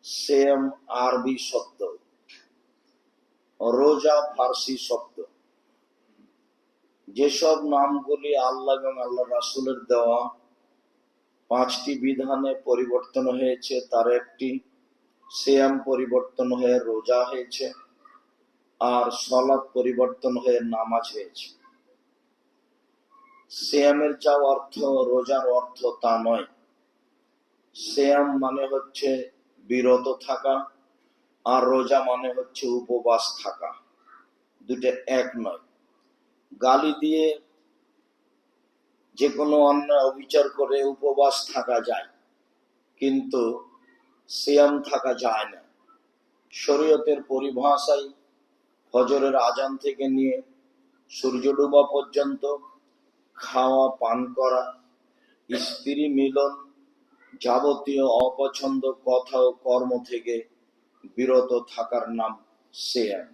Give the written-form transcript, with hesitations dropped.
Same আরবি শব্দ, রোজা ফার্সি শব্দ। যেসব নামগুলি আল্লাহ এবং আল্লাহ রাসূলের দেওয়া 5টি বিধানে পরিবর্তন হয়েছে, তার একটি সিয়াম পরিবর্তন হয়ে রোজা হয়েছে, আর সালাত পরিবর্তন হয়ে নামাজ হয়েছে। সিয়ামের যা অর্থ রোজার অর্থ তা নয়। সিয়াম মানে হচ্ছে বিরত থাকা, আর রোজা মানে হচ্ছে উপবাস থাকা। দুটো এক নয়। গালি দিয়ে যে কোনো অন্যায় অবিচার করে উপবাস থাকা যায়, কিন্তু সিয়াম থাকা যায় না। শরীয়তের পরিভাষায় ফজরের আজান থেকে নিয়ে সূর্য ডোবা পর্যন্ত খাওয়া, পান করা, স্ত্রী মিলন, যাবতীয় অপছন্দ কথা ও কর্ম থেকে বিরত থাকার নাম সিয়াম।